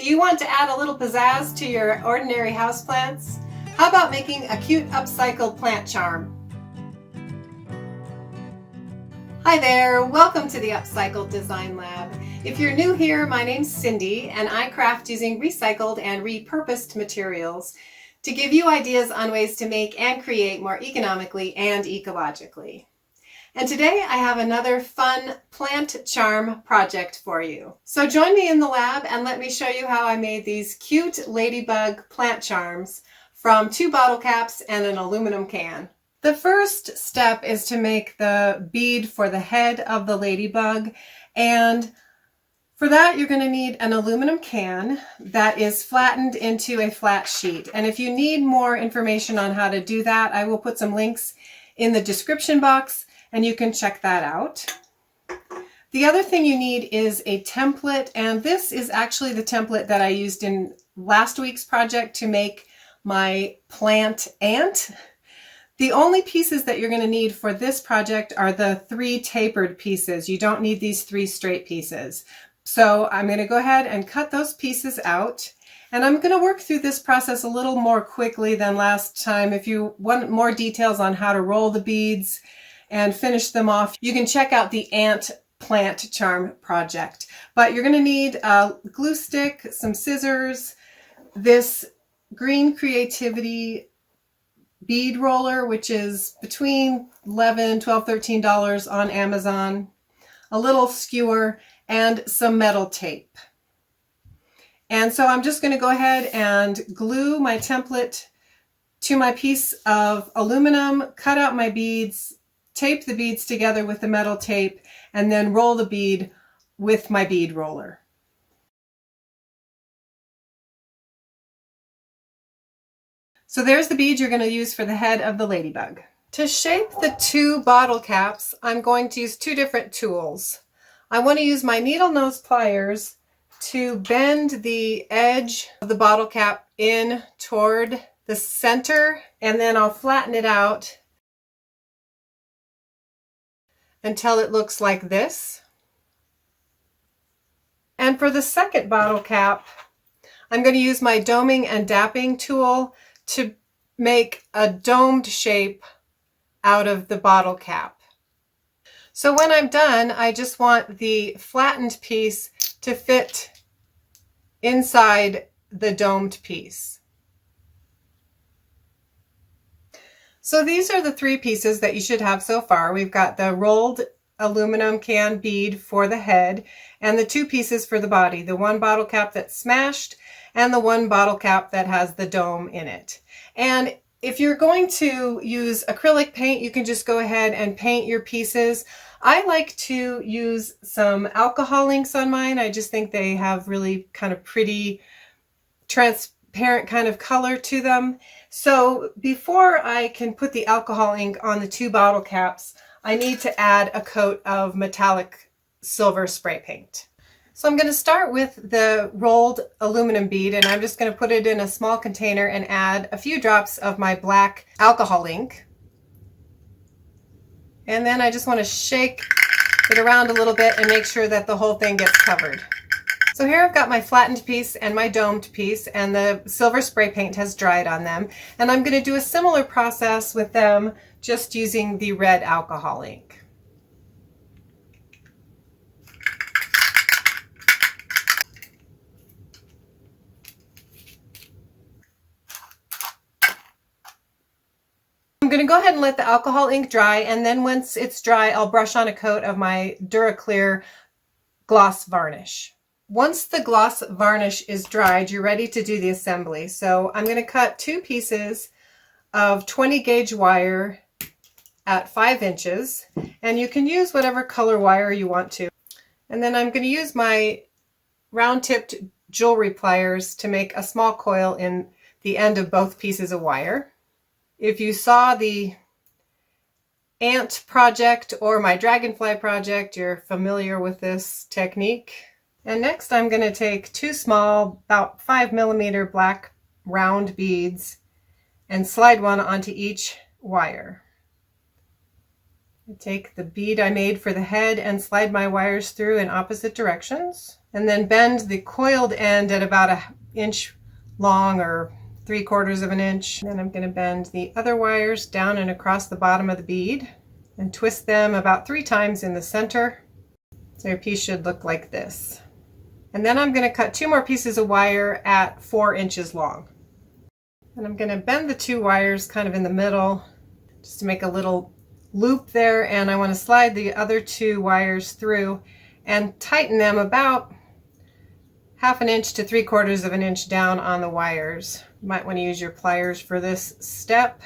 Do you want to add a little pizzazz to your ordinary houseplants? How about making a cute upcycled plant charm? Hi there, welcome to the Upcycle Design Lab. If you're new here, my name's Cindy and I craft using recycled and repurposed materials to give you ideas on ways to make and create more economically and ecologically. And today I have another fun plant charm project for you. So join me in the lab and let me show you how I made these cute ladybug plant charms from 2 bottle caps and an aluminum can. The first step is to make the bead for the head of the ladybug, and for that you're going to need an aluminum can that is flattened into a flat sheet. And if you need more information on how to do that, I will put some links in the description box and you can check that out. The other thing you need is a template, and this is actually the template that I used in last week's project to make my plant ant. The only pieces that you're going to need for this project are the 3 tapered pieces. You don't need these 3 straight pieces. So I'm going to go ahead and cut those pieces out. And I'm going to work through this process a little more quickly than last time. If you want more details on how to roll the beads and finish them off, you can check out the ant plant charm project. But you're going to need a glue stick, some scissors, this Green Creativity bead roller, which is between $11, $12, $13 on Amazon, a little skewer, and some metal tape. And so I'm just going to go ahead and glue my template to my piece of aluminum, cut out my beads, tape the beads together with the metal tape, and then roll the bead with my bead roller. So there's the bead you're going to use for the head of the ladybug. To shape the 2 bottle caps, I'm going to use 2 different tools. I want to use my needle nose pliers to bend the edge of the bottle cap in toward the center, and then I'll flatten it out until it looks like this. And for the second bottle cap, I'm going to use my doming and dapping tool to make a domed shape out of the bottle cap. So when I'm done, I just want the flattened piece to fit inside the domed piece. So these are the 3 pieces that you should have so far. We've got the rolled aluminum can bead for the head and the 2 pieces for the body, the 1 bottle cap that's smashed and the 1 bottle cap that has the dome in it. And if you're going to use acrylic paint, you can just go ahead and paint your pieces. I like to use some alcohol inks on mine. I just think they have really kind of pretty transparent kind of color to them. So before I can put the alcohol ink on the 2 bottle caps, I need to add a coat of metallic silver spray paint. So I'm going to start with the rolled aluminum bead, and I'm just going to put it in a small container and add a few drops of my black alcohol ink. And then I just want to shake it around a little bit and make sure that the whole thing gets covered. So here I've got my flattened piece and my domed piece, and the silver spray paint has dried on them. And I'm going to do a similar process with them, just using the red alcohol ink. I'm going to go ahead and let the alcohol ink dry, and then once it's dry, I'll brush on a coat of my Duraclear gloss varnish. Once the gloss varnish is dried, you're ready to do the assembly. So I'm going to cut 2 pieces of 20 gauge wire at 5 inches, and you can use whatever color wire you want to. And then I'm going to use my round-tipped jewelry pliers to make a small coil in the end of both pieces of wire. If you saw the ant project or my dragonfly project, you're familiar with this technique. And next I'm going to take 2 small, about 5mm black round beads and slide one onto each wire. I take the bead I made for the head and slide my wires through in opposite directions. and then bend the coiled end at about 1 inch long or 3/4 of an inch. Then I'm going to bend the other wires down and across the bottom of the bead and twist them about 3 times in the center. So your piece should look like this. And then I'm going to cut 2 more pieces of wire at 4 inches long. And I'm going to bend the 2 wires kind of in the middle just to make a little loop there, and I want to slide the other 2 wires through and tighten them about 1/2 inch to 3/4 of an inch down on the wires. You might want to use your pliers for this step.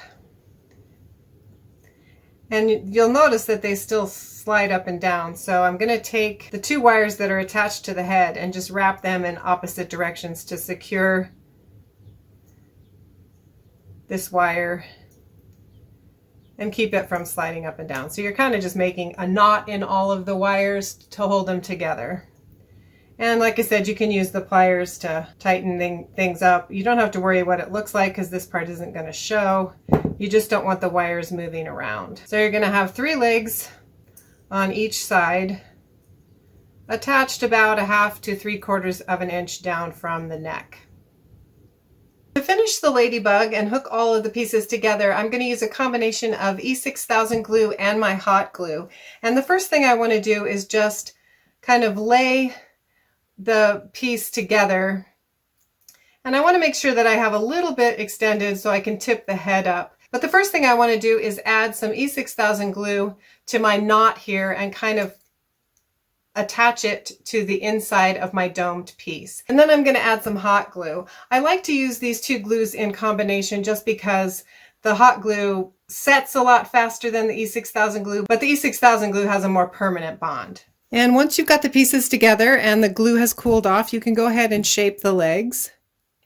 And you'll notice that they still slide up and down. So I'm going to take the 2 wires that are attached to the head and just wrap them in opposite directions to secure this wire and keep it from sliding up and down. So you're kind of just making a knot in all of the wires to hold them together. And like I said, you can use the pliers to tighten things up. You don't have to worry what it looks like because this part isn't going to show. You just don't want the wires moving around. So you're going to have 3 legs on each side, attached about 1/2 to 3/4 of an inch down from the neck. To finish the ladybug and hook all of the pieces together, I'm going to use a combination of E6000 glue and my hot glue. And the first thing I want to do is just kind of lay the piece together. And I want to make sure that I have a little bit extended so I can tip the head up. But the first thing I want to do is add some E6000 glue to my knot here and kind of attach it to the inside of my domed piece. And then I'm going to add some hot glue. I like to use these 2 glues in combination just because the hot glue sets a lot faster than the E6000 glue, but the E6000 glue has a more permanent bond. And once you've got the pieces together and the glue has cooled off, you can go ahead and shape the legs.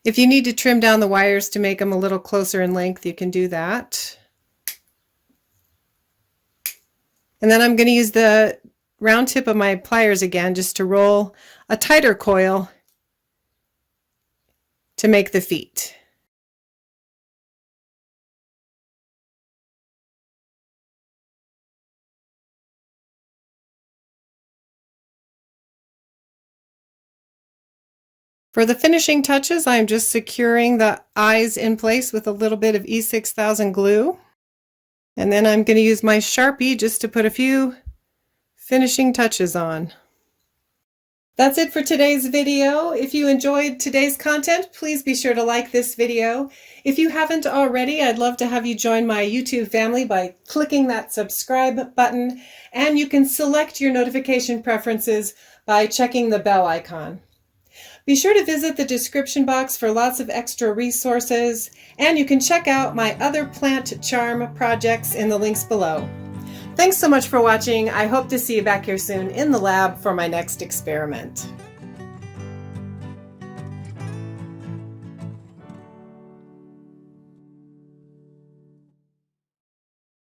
If you need to trim down the wires to make them a little closer in length, you can do that. And then I'm going to use the round tip of my pliers again just to roll a tighter coil to make the feet. For the finishing touches, I'm just securing the eyes in place with a little bit of E6000 glue. And then I'm going to use my Sharpie just to put a few finishing touches on. That's it for today's video. If you enjoyed today's content, please be sure to like this video. If you haven't already, I'd love to have you join my YouTube family by clicking that subscribe button, and you can select your notification preferences by checking the bell icon. Be sure to visit the description box for lots of extra resources, and you can check out my other plant charm projects in the links below. Thanks so much for watching. I hope to see you back here soon in the lab for my next experiment.